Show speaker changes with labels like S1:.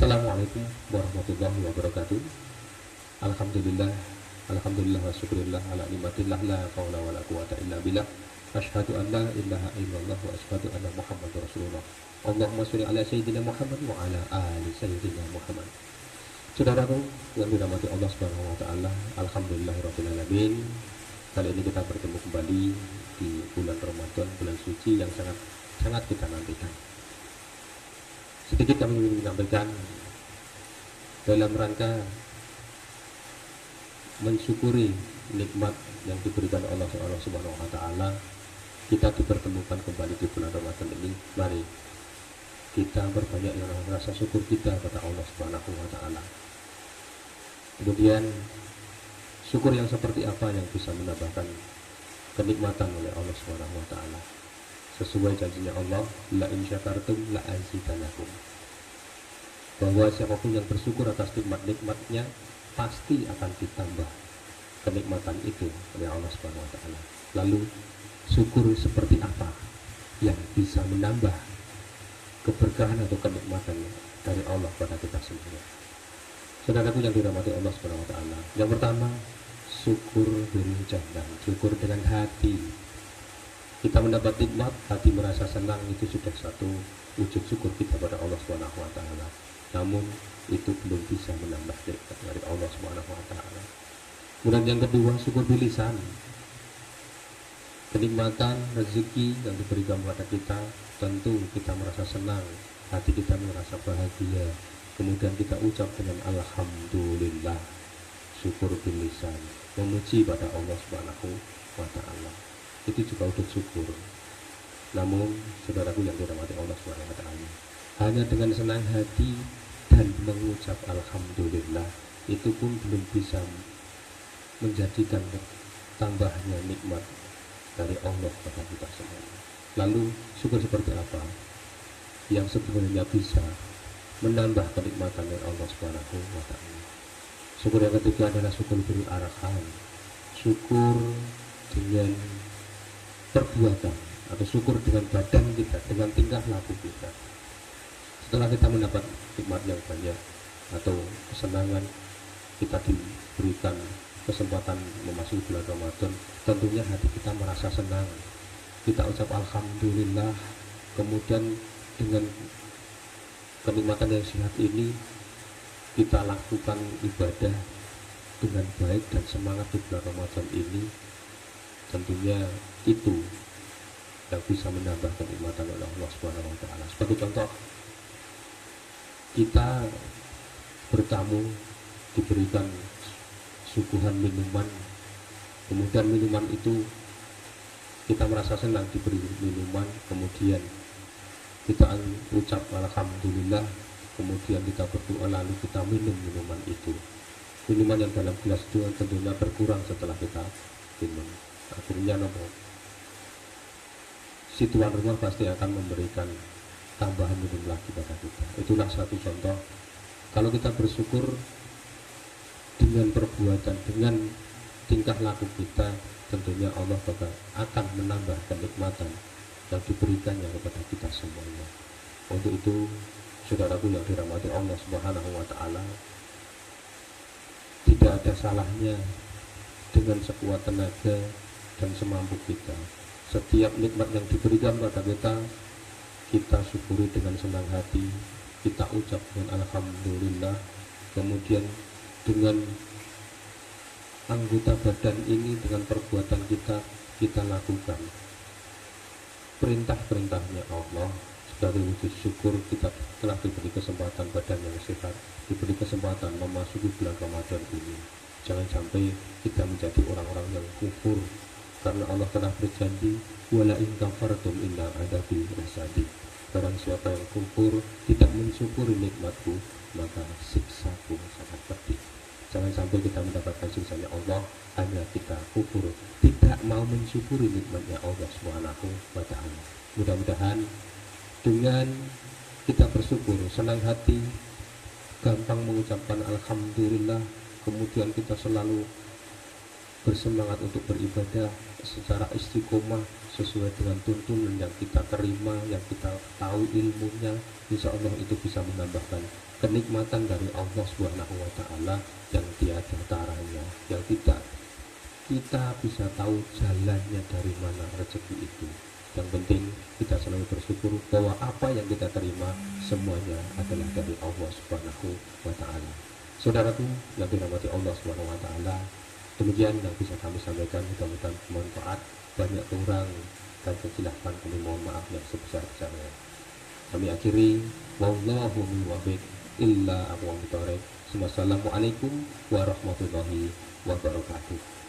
S1: Assalamualaikum warahmatullahi wabarakatuh. Alhamdulillah, alhamdulillah wa syukurillah ala nikmatillah la haula wala quwata illa billah. Asyhadu an la ilaha illallah wa asyhadu anna Muhammadar Rasulullah. Allahumma sholli ala sayyidina Muhammad wa ala ali sayyidina Muhammad. Saudaraku yang dirahmati Allah Subhanahu wa taala, alhamdulillahirabbil alamin. Kali ini kita bertemu kembali di bulan Ramadan, bulan suci yang sangat kita nantikan. Sedikit kami ingin menyampaikan dalam rangka mensyukuri nikmat yang diberikan Allah Subhanahu wa taala, kita dipertemukan kembali di bulan Ramadan ini. Mari kita berbanyak rasa syukur kita kepada Allah Subhanahu wa taala. Kemudian syukur yang seperti apa yang bisa menambahkan kenikmatan oleh Allah Subhanahu wa taala? Sesuai janjinya Allah, la in syakartum la azidannakum. Bahwa siapapun yang bersyukur atas nikmat-nikmatnya pasti akan ditambah kenikmatan itu oleh Allah Subhanahu wa taala. Lalu syukur seperti apa yang bisa menambah keberkahan atau kenikmatan dari Allah pada kita semua? Saudaraku yang dirahmati Allah Subhanahu wa taala, yang pertama syukur bil jannah, syukur dengan hati. Kita mendapat nikmat, hati merasa senang, itu sudah satu wujud syukur kita pada Allah Subhanahu wa taala. Namun itu belum bisa menambah nikmat dari Allah Subhanahu wa taala. Kemudian yang kedua, syukur bil lisan. Kenikmatan rezeki yang diberikan kepada kita, tentu kita merasa senang, hati kita merasa bahagia. Kemudian kita ucap dengan alhamdulillah, syukur bil lisan, memuji pada Allah Subhanahu wa taala. Itu juga wujud syukur. Namun saudaraku yang dirahmati Allah Subhanahu wa taala, hanya dengan senang hati dan mengucap alhamdulillah itu pun belum bisa menjadikan tambahnya nikmat dari Allah kepada kita semua. Lalu syukur seperti apa yang sebenarnya bisa menambah kenikmatan dari Allah Subhanahu wa taala? Syukur yang ketiga adalah syukur bil arham, syukur dengan perbuatan atau syukur dengan badan kita, dengan tingkah laku kita. Setelah kita mendapat nikmat yang banyak atau kesenangan, kita diberikan kesempatan memasuki bulan Ramadan, tentunya hati kita merasa senang. Kita ucap alhamdulillah, kemudian dengan kenikmatan yang sehat ini kita lakukan ibadah dengan baik dan semangat di bulan Ramadan ini. Tentunya itu yang bisa menambah kenikmatan oleh Allah Subhanahu wa taala. Sebagai contoh, kita bertamu diberikan suguhan minuman, kemudian minuman itu kita merasa senang diberi minuman, kemudian kita ucap alhamdulillah, kemudian kita berdoa, lalu kita minum minuman itu. Minuman yang dalam gelas itu tentunya berkurang setelah kita minum. Akhirnya si tuan rumah pasti akan memberikan tambahan minum lagi pada kita. Itulah satu contoh. Kalau kita bersyukur dengan perbuatan, dengan tingkah laku kita, tentunya Allah akan menambah kenikmatan yang diberikannya kepada kita semuanya. Untuk itu, saudaraku yang dirahmati Allah Subhanahu wa taala, tidak ada salahnya dengan sekuat tenaga dan semampu kita, setiap nikmat yang diberikan pada kita syukuri dengan senang hati, kita ucap dengan alhamdulillah, kemudian dengan anggota badan ini, dengan perbuatan kita lakukan perintah-perintahnya Allah. Sebagai wujud syukur kita telah diberi kesempatan badan yang sehat, diberi kesempatan memasuki bulan Ramadan ini. Jangan sampai kita menjadi orang-orang yang kufur, karena Allah telah berjanji, wala in kafartum inna adabi lasyadid. Barang siapa yang kufur, tidak mensyukuri nikmatku, maka siksaku sangat pedih. Jangan sampai kita mendapatkan siksanya Allah hanya kita kufur, tidak mau mensyukuri nikmatnya Allah Subhanahu wa taala. Mudah-mudahan dengan kita bersyukur, senang hati, gampang mengucapkan alhamdulillah, kemudian kita selalu bersemangat untuk beribadah secara istiqomah sesuai dengan tuntunan yang kita terima, yang kita tahu ilmunya, insya Allah itu bisa menambahkan kenikmatan dari Allah Subhanahu wa Ta'ala yang tiada taranya, yang tidak kita bisa tahu jalannya dari mana rezeki itu. Yang penting kita selalu bersyukur bahwa apa yang kita terima semuanya adalah dari Allah Subhanahu wa Ta'ala. Saudaraku yang dirahmati Allah Subhanahu wa Ta'ala, demikian yang bisa kami sampaikan, mudah-mudahan bermanfaat. Banyak kurang dan kesilapan kami mohon maaf yang sebesar-besarnya. Kami akhiri, wallahu muwaffiq illa aqwamit thoriq. Wassalamualaikum warahmatullahi wabarakatuh.